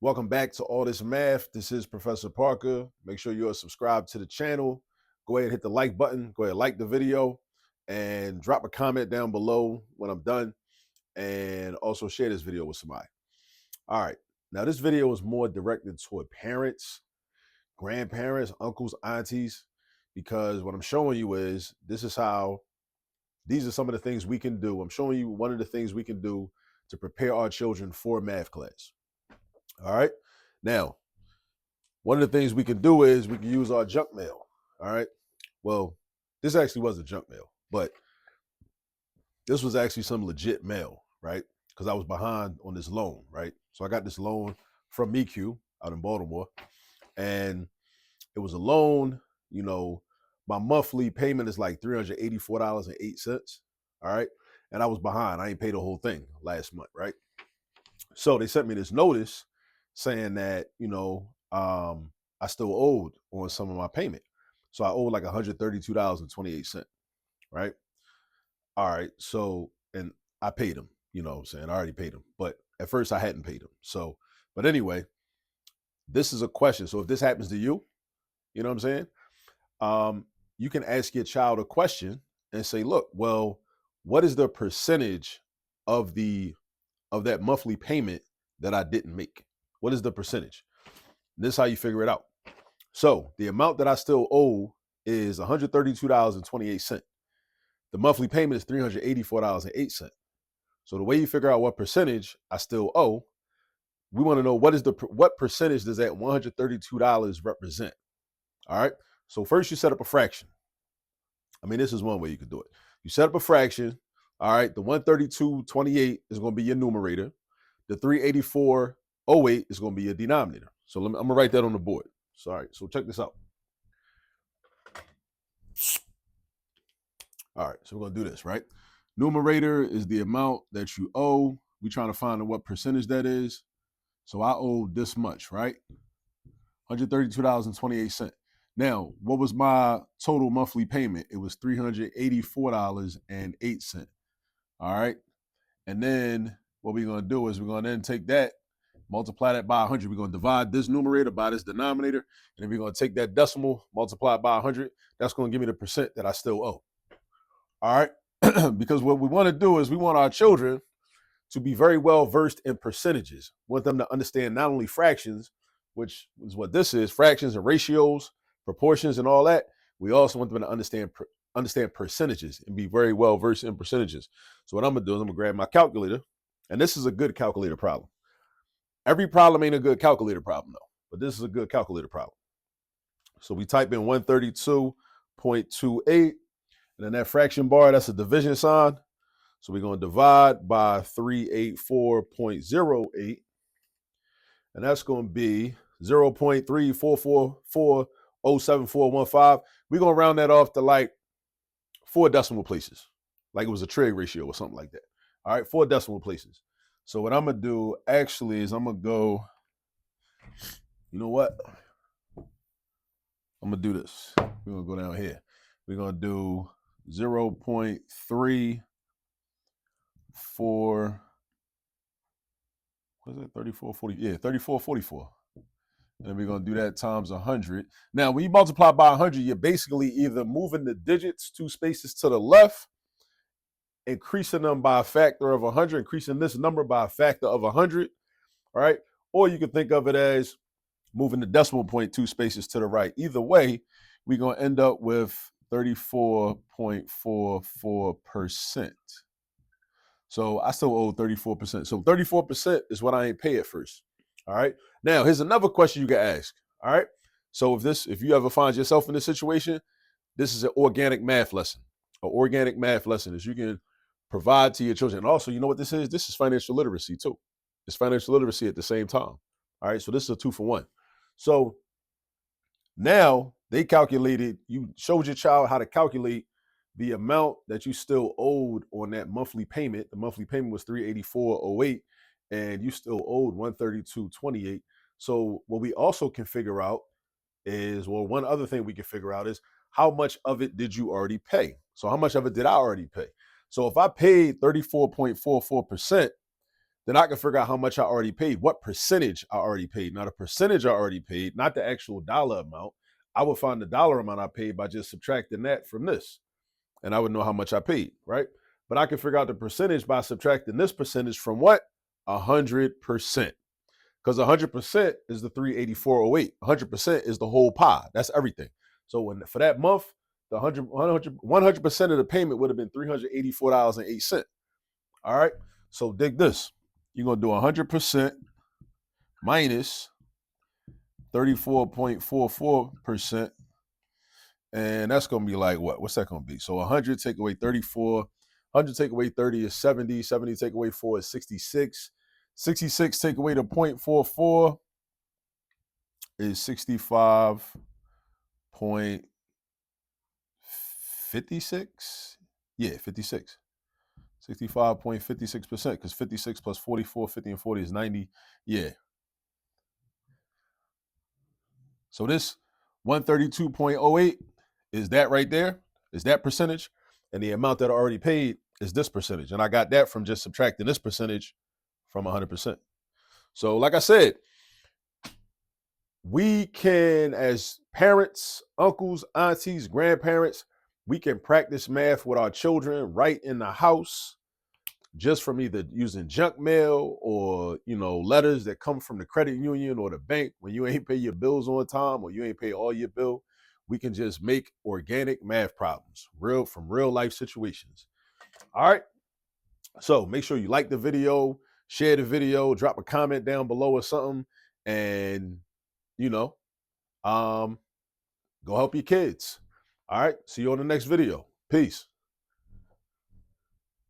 Welcome back to All This Math. This is Professor Parker. Make sure you are subscribed to the channel. Go ahead and hit the like button. Go ahead and like the video and drop a comment down below when I'm done. And also share this video with somebody. All right. Now, this video is more directed toward parents, grandparents, uncles, aunties, because what I'm showing you is these are some of the things we can do. I'm showing you one of the things we can do to prepare our children for math class. All right. Now, one of the things we can do is we can use our junk mail. All right. Well, this actually wasn't junk mail, but this was actually some legit mail, right? Because I was behind on this loan, right? So I got this loan from MECU out in Baltimore, and it was a loan. My monthly payment is like $384.08. All right. And I was behind. I ain't paid the whole thing last month, right? So they sent me this notice saying that, I still owed on some of my payment. So I owed like $132.28, right? All right. So, and I paid him, you know what I'm saying? I already paid him, but at first I hadn't paid him. So, but anyway, this is a question. So if this happens to you, you know what I'm saying? You can ask your child a question and say, look, well, what is the percentage of that monthly payment that I didn't make? What is the percentage? This is how you figure it out. So the amount that I still owe is $132.28. The monthly payment is $384.08. So the way you figure out what percentage I still owe, we want to know what percentage does that $132 represent? All right. So first you set up a fraction. I mean, this is one way you could do it. You set up a fraction. All right. The 132.28 is going to be your numerator. The 384.08 is going to be your denominator. So I'm going to write that on the board. Sorry. So check this out. All right. So we're going to do this, right? Numerator is the amount that you owe. We're trying to find out what percentage that is. So I owe this much, right? $132.28. Now, what was my total monthly payment? It was $384.08. All right. And then what we're going to do is we're going to then take that, multiply that by 100. We're going to divide this numerator by this denominator. And then we're going to take that decimal, multiply it by 100. That's going to give me the percent that I still owe. All right. Because what we want to do is we want our children to be very well versed in percentages. We want them to understand not only fractions, which is what this is, fractions and ratios, proportions and all that. We also want them to understand percentages and be very well versed in percentages. So what I'm going to do is I'm going to grab my calculator. And this is a good calculator problem. Every problem ain't a good calculator problem, though. But this is a good calculator problem. So we type in 132.28. And then that fraction bar, that's a division sign. So we're going to divide by 384.08. And that's going to be 0.344407415. We're going to round that off to like 4 decimal places. Like it was a trig ratio or something like that. All right, 4 decimal places. So what I'm going to do actually is I'm going to go, you know what? I'm going to do this. We're going to go down here. We're going to do 0.34, what is it, 3440? Yeah, 3444. And then we're going to do that times 100. Now, when you multiply by 100, you're basically either moving the digits 2 spaces to the left, increasing them by a factor of 100, increasing this number by a factor of 100, all right? Or you can think of it as moving the decimal point 2 spaces to the right. Either way, we're going to end up with 34.44%. So I still owe 34%. So 34% is what I ain't pay at first. All right. Now, here's another question you can ask. All right. So if you ever find yourself in this situation, this is an organic math lesson. An organic math lesson is you can provide to your children. And also, you know what this is? This is financial literacy too. It's financial literacy at the same time. All right. So this is a 2-for-1. So now you showed your child how to calculate the amount that you still owed on that monthly payment. The monthly payment was $384.08, and you still owed $132.28. So what we also can figure out is, well, one other thing we can figure out is how much of it did you already pay? So how much of it did I already pay? So if I paid 34.44%, then I can figure out how much I already paid, what percentage I already paid. Now, the percentage I already paid, not the actual dollar amount, I would find the dollar amount I paid by just subtracting that from this, and I would know how much I paid, right? But I can figure out the percentage by subtracting this percentage from what? 100%. Because 100% is the 384.08. 100% is the whole pie. That's everything. So for that month, the 100% of the payment would have been $384.08. All right. So dig this. You're going to do 100% minus 34.44%. And that's going to be like what? What's that going to be? So 100 take away 34. 100 take away 30 is 70. 70 take away 4 is 66. 66 take away the 0.44 is 65.56. Yeah, 56. 65.56%, because 56 plus 44, 50 and 40 is 90. Yeah. So this 132.08 is that right there, is that percentage. And the amount that I already paid is this percentage. And I got that from just subtracting this percentage from 100%. So like I said, we can, as parents, uncles, aunties, grandparents, we can practice math with our children right in the house, just from either using junk mail or, letters that come from the credit union or the bank when you ain't pay your bills on time or you ain't pay all your bill. We can just make organic math problems from real life situations. All right. So make sure you like the video, share the video, drop a comment down below or something, and go help your kids. All right. See you on the next video. Peace.